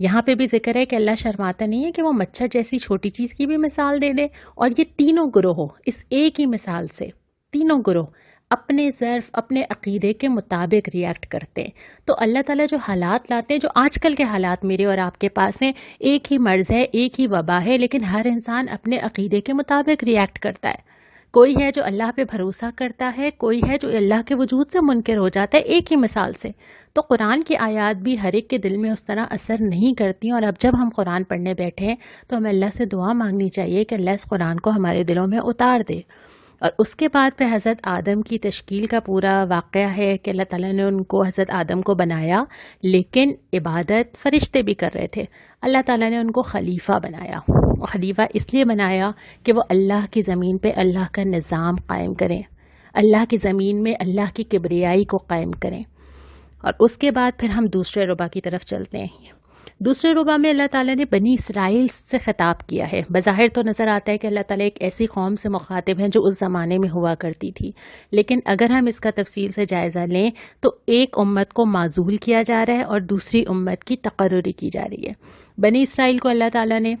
یہاں پہ بھی ذکر ہے کہ اللہ شرماتا نہیں ہے کہ وہ مچھر جیسی چھوٹی چیز کی بھی مثال دے دے، اور یہ تینوں گروہ اس ایک ہی مثال سے، تینوں گروہ اپنے ظرف اپنے عقیدے کے مطابق ریئیکٹ کرتے ہیں۔ تو اللہ تعالیٰ جو حالات لاتے ہیں، جو آج کل کے حالات میرے اور آپ کے پاس ہیں، ایک ہی مرض ہے، ایک ہی وبا ہے، لیکن ہر انسان اپنے عقیدے کے مطابق ریئیکٹ کرتا ہے۔ کوئی ہے جو اللہ پہ بھروسہ کرتا ہے، کوئی ہے جو اللہ کے وجود سے منکر ہو جاتا ہے، ایک ہی مثال سے۔ تو قرآن کی آیات بھی ہر ایک کے دل میں اس طرح اثر نہیں کرتی، اور اب جب ہم قرآن پڑھنے بیٹھے ہیں تو ہمیں اللہ سے دعا مانگنی چاہیے کہ اللہ اس قرآن کو ہمارے دلوں میں اتار دے۔ اور اس کے بعد پھر حضرت آدم کی تشکیل کا پورا واقعہ ہے کہ اللہ تعالیٰ نے ان کو، حضرت آدم کو بنایا، لیکن عبادت فرشتے بھی کر رہے تھے۔ اللہ تعالیٰ نے ان کو خلیفہ بنایا، اور خلیفہ اس لیے بنایا کہ وہ اللہ کی زمین پہ اللہ کا نظام قائم کریں، اللہ کی زمین میں اللہ کی کبریائی کو قائم کریں۔ اور اس کے بعد پھر ہم دوسرے ربع کی طرف چلتے ہیں۔ دوسرے ربع میں اللہ تعالیٰ نے بنی اسرائیل سے خطاب کیا ہے۔ بظاہر تو نظر آتا ہے کہ اللہ تعالیٰ ایک ایسی قوم سے مخاطب ہیں جو اس زمانے میں ہوا کرتی تھی، لیکن اگر ہم اس کا تفصیل سے جائزہ لیں تو ایک امت کو معزول کیا جا رہا ہے اور دوسری امت کی تقرری کی جا رہی ہے۔ بنی اسرائیل کو اللہ تعالیٰ نے،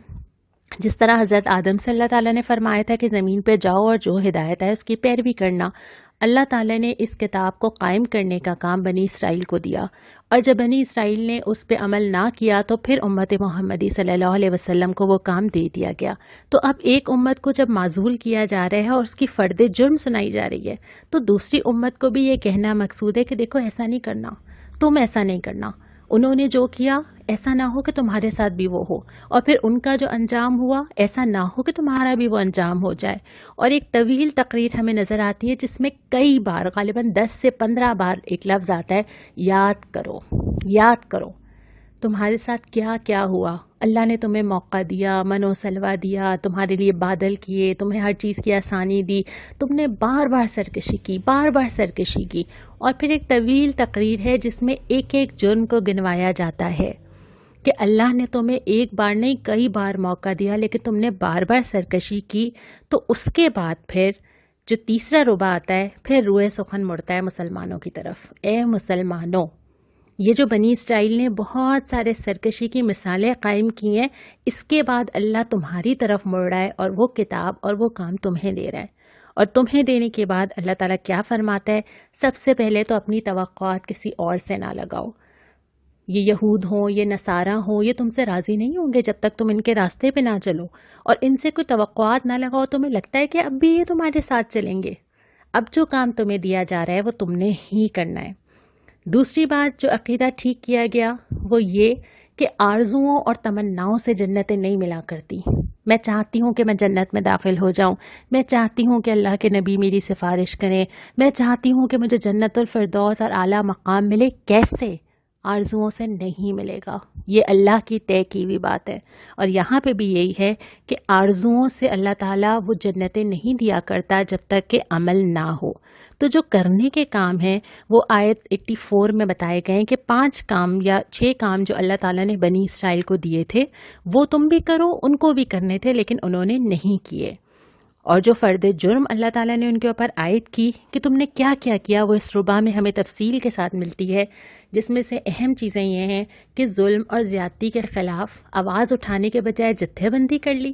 جس طرح حضرت آدم سے اللہ تعالیٰ نے فرمایا تھا کہ زمین پہ جاؤ اور جو ہدایت ہے اس کی پیروی کرنا، اللہ تعالیٰ نے اس کتاب کو قائم کرنے کا کام بنی اسرائیل کو دیا، اور جب بنی اسرائیل نے اس پہ عمل نہ کیا تو پھر امت محمدی صلی اللہ علیہ وسلم کو وہ کام دے دیا گیا۔ تو اب ایک امت کو جب معزول کیا جا رہا ہے اور اس کی فرد جرم سنائی جا رہی ہے، تو دوسری امت کو بھی یہ کہنا مقصود ہے کہ دیکھو ایسا نہیں کرنا، تم ایسا نہیں کرنا، انہوں نے جو کیا ایسا نہ ہو کہ تمہارے ساتھ بھی وہ ہو، اور پھر ان کا جو انجام ہوا ایسا نہ ہو کہ تمہارا بھی وہ انجام ہو جائے۔ اور ایک طویل تقریر ہمیں نظر آتی ہے جس میں کئی بار، غالباً 10 سے 15 بار ایک لفظ آتا ہے، یاد کرو، یاد کرو تمہارے ساتھ کیا کیا ہوا۔ اللہ نے تمہیں موقع دیا، من و سلوہ دیا، تمہارے لیے بادل کیے، تمہیں ہر چیز کی آسانی دی، تم نے بار بار سرکشی کی، بار بار سرکشی کی۔ اور پھر ایک طویل تقریر ہے جس میں ایک ایک جرم کو گنوایا جاتا ہے کہ اللہ نے تمہیں ایک بار نہیں کئی بار موقع دیا، لیکن تم نے بار بار سرکشی کی۔ تو اس کے بعد پھر جو تیسرا ربع آتا ہے، پھر روئے سخن مڑتا ہے مسلمانوں کی طرف، اے مسلمانوں، یہ جو بنی اسرائیل نے بہت سارے سرکشی کی مثالیں قائم کی ہیں، اس کے بعد اللہ تمہاری طرف مڑ رہا ہے اور وہ کتاب اور وہ کام تمہیں دے رہا ہے۔ اور تمہیں دینے کے بعد اللہ تعالیٰ کیا فرماتا ہے؟ سب سے پہلے تو اپنی توقعات کسی اور سے نہ لگاؤ۔ یہ یہود ہوں، یہ نصارہ ہوں، یہ تم سے راضی نہیں ہوں گے جب تک تم ان کے راستے پہ نہ چلو، اور ان سے کوئی توقعات نہ لگاؤ۔ تمہیں لگتا ہے کہ اب بھی یہ تمہارے ساتھ چلیں گے، اب جو کام تمہیں دیا جا رہا ہے وہ تم نے ہی کرنا ہے۔ دوسری بات جو عقیدہ ٹھیک کیا گیا وہ یہ کہ آرزوؤں اور تمناؤں سے جنتیں نہیں ملا کرتی۔ میں چاہتی ہوں کہ میں جنت میں داخل ہو جاؤں، میں چاہتی ہوں کہ اللہ کے نبی میری سفارش کریں، میں چاہتی ہوں کہ مجھے جنت الفردوس اور اعلیٰ مقام ملے۔ کیسے؟ آرزوؤں سے نہیں ملے گا، یہ اللہ کی طے کی ہوئی بات ہے۔ اور یہاں پہ بھی یہی ہے کہ آرزوؤں سے اللہ تعالیٰ وہ جنتیں نہیں دیا کرتا جب تک کہ عمل نہ ہو۔ تو جو کرنے کے کام ہیں وہ آیت 84 میں بتائے گئے ہیں کہ 5 کام یا 6 کام جو اللہ تعالیٰ نے بنی اسرائیل کو دیے تھے وہ تم بھی کرو، ان کو بھی کرنے تھے، لیکن انہوں نے نہیں کیے۔ اور جو فرد جرم اللہ تعالیٰ نے ان کے اوپر عائد کی کہ تم نے کیا کیا کیا، وہ اس ربع میں ہمیں تفصیل کے ساتھ ملتی ہے، جس میں سے اہم چیزیں یہ ہیں کہ ظلم اور زیادتی کے خلاف آواز اٹھانے کے بجائے جتھے بندی کر لی،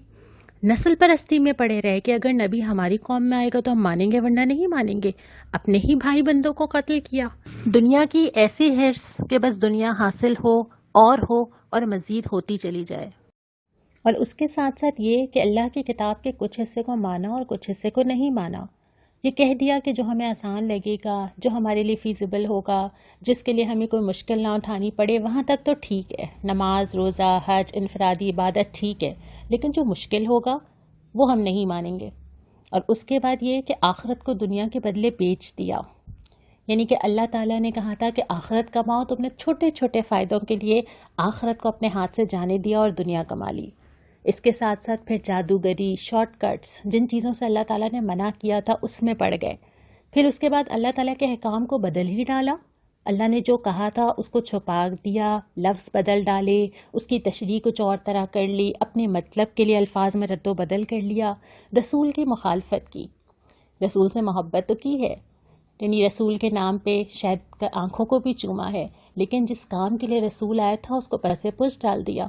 نسل پرستی میں پڑے رہے کہ اگر نبی ہماری قوم میں آئے گا تو ہم مانیں گے ورنہ نہیں مانیں گے، اپنے ہی بھائی بندوں کو قتل کیا۔ دنیا کی ایسی حرص کہ بس دنیا حاصل ہو اور مزید ہوتی چلی جائے، اور اس کے ساتھ ساتھ یہ کہ اللہ کی کتاب کے کچھ حصے کو مانا اور کچھ حصے کو نہیں مانا۔ یہ کہہ دیا کہ جو ہمیں آسان لگے گا، جو ہمارے لیے فیزیبل ہوگا، جس کے لیے ہمیں کوئی مشکل نہ اٹھانی پڑے، وہاں تک تو ٹھیک ہے، نماز، روزہ، حج، انفرادی عبادت ٹھیک ہے، لیکن جو مشکل ہوگا وہ ہم نہیں مانیں گے۔ اور اس کے بعد یہ کہ آخرت کو دنیا کے بدلے بیچ دیا، یعنی کہ اللہ تعالیٰ نے کہا تھا کہ آخرت کماؤ، تم نے چھوٹے چھوٹے فائدوں کے لیے آخرت کو اپنے ہاتھ سے جانے دیا اور دنیا کما لی۔ اس کے ساتھ ساتھ پھر جادوگری، شارٹ کٹس، جن چیزوں سے اللہ تعالیٰ نے منع کیا تھا اس میں پڑ گئے۔ پھر اس کے بعد اللہ تعالیٰ کے احکام کو بدل ہی ڈالا، اللہ نے جو کہا تھا اس کو چھپا دیا، لفظ بدل ڈالے، اس کی تشریح کچھ اور طرح کر لی، اپنے مطلب کے لیے الفاظ میں رد و بدل کر لیا، رسول کی مخالفت کی۔ رسول سے محبت تو کی ہے، یعنی رسول کے نام پہ شاید آنکھوں کو بھی چوما ہے، لیکن جس کام کے لیے رسول آیا تھا اس کو پس پش ڈال دیا.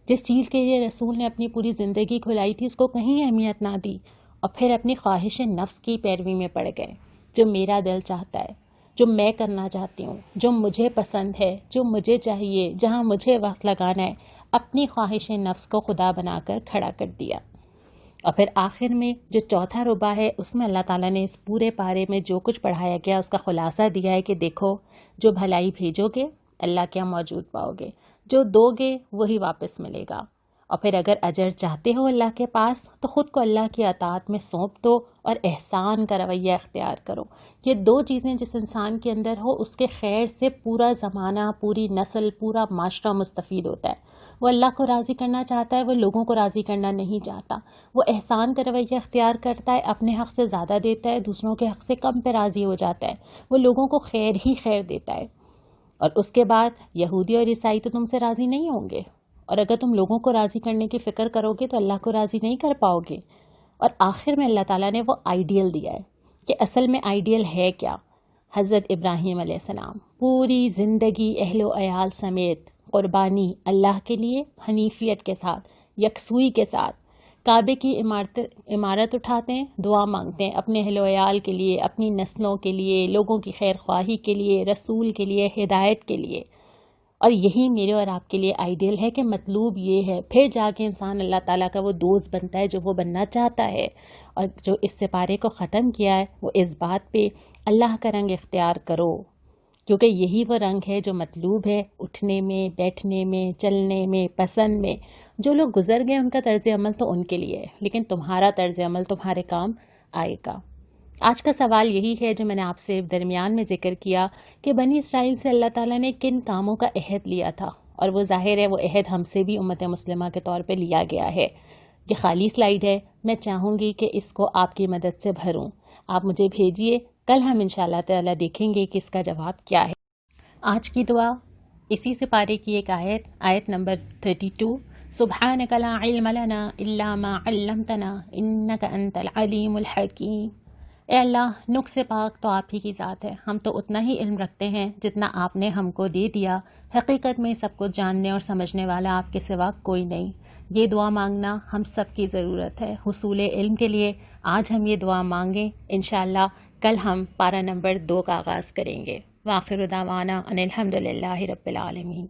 جس چیز کے لیے رسول نے اپنی پوری زندگی کھلائی تھی اس کو کہیں اہمیت نہ دی، اور پھر اپنی خواہش نفس کی پیروی میں پڑ گئے. جو میرا دل چاہتا ہے، جو میں کرنا چاہتی ہوں، جو مجھے پسند ہے، جو مجھے چاہیے، جہاں مجھے وقت لگانا ہے، اپنی خواہش نفس کو خدا بنا کر کھڑا کر دیا. اور پھر آخر میں جو چوتھا ربع ہے اس میں اللہ تعالیٰ نے اس پورے پارے میں جو کچھ پڑھایا گیا اس کا خلاصہ دیا ہے کہ دیکھو، جو بھلائی بھیجو گے اللہ کیا موجود پاؤ گے، جو دو گے وہی واپس ملے گا. اور پھر اگر اجر چاہتے ہو اللہ کے پاس تو خود کو اللہ کی اطاعت میں سونپ دو اور احسان کا رویہ اختیار کرو. یہ دو چیزیں جس انسان کے اندر ہو اس کے خیر سے پورا زمانہ، پوری نسل، پورا معاشرہ مستفید ہوتا ہے. وہ اللہ کو راضی کرنا چاہتا ہے، وہ لوگوں کو راضی کرنا نہیں چاہتا. وہ احسان کا رویہ اختیار کرتا ہے، اپنے حق سے زیادہ دیتا ہے، دوسروں کے حق سے کم پہ راضی ہو جاتا ہے. وہ لوگوں کو خیر ہی خیر دیتا ہے. اور اس کے بعد یہودی اور عیسائی تو تم سے راضی نہیں ہوں گے، اور اگر تم لوگوں کو راضی کرنے کی فکر کرو گے تو اللہ کو راضی نہیں کر پاؤ گے. اور آخر میں اللہ تعالیٰ نے وہ آئیڈیل دیا ہے کہ اصل میں آئیڈیل ہے کیا. حضرت ابراہیم علیہ السلام پوری زندگی اہل و عیال سمیت قربانی اللہ کے لیے حنیفیت کے ساتھ، یکسوئی کے ساتھ کعبے کی عمارت اٹھاتے ہیں، دعا مانگتے ہیں اپنے اہل و عیال کے لیے، اپنی نسلوں کے لیے، لوگوں کی خیر خواہی کے لیے، رسول کے لیے، ہدایت کے لیے. اور یہی میرے اور آپ کے لیے آئیڈیل ہے کہ مطلوب یہ ہے، پھر جا کے انسان اللہ تعالیٰ کا وہ دوست بنتا ہے جو وہ بننا چاہتا ہے. اور جو اس سپارے کو ختم کیا ہے وہ اس بات پہ اللہ کا رنگ اختیار کرو، کیونکہ یہی وہ رنگ ہے جو مطلوب ہے اٹھنے میں، بیٹھنے میں، چلنے میں، پسند میں. جو لوگ گزر گئے ان کا طرز عمل تو ان کے لیے ہے، لیکن تمہارا طرز عمل تمہارے کام آئے گا. آج کا سوال یہی ہے جو میں نے آپ سے درمیان میں ذکر کیا کہ بنی اسرائیل سے اللہ تعالیٰ نے کن کاموں کا عہد لیا تھا، اور وہ ظاہر ہے وہ عہد ہم سے بھی امت مسلمہ کے طور پہ لیا گیا ہے. یہ خالی سلائیڈ ہے، میں چاہوں گی کہ اس کو آپ کی مدد سے بھروں. آپ مجھے بھیجئے، کل ہم انشاءاللہ تعالیٰ دیکھیں گے کہ اس کا جواب کیا ہے. آج کی دعا اسی سپارے کی ایک آیت نمبر 32. سبحانک لا علم لنا الا ما علمتنا انک انت العلیم الحکیم. اے اللہ، نقص پاک تو آپ ہی کی ذات ہے، ہم تو اتنا ہی علم رکھتے ہیں جتنا آپ نے ہم کو دے دیا. حقیقت میں سب کو جاننے اور سمجھنے والا آپ کے سوا کوئی نہیں. یہ دعا مانگنا ہم سب کی ضرورت ہے حصول علم کے لیے. آج ہم یہ دعا مانگیں، انشاءاللہ کل ہم پارہ نمبر 2 کا آغاز کریں گے. وآخر دعوانا ان الحمدللہ رب العالمین.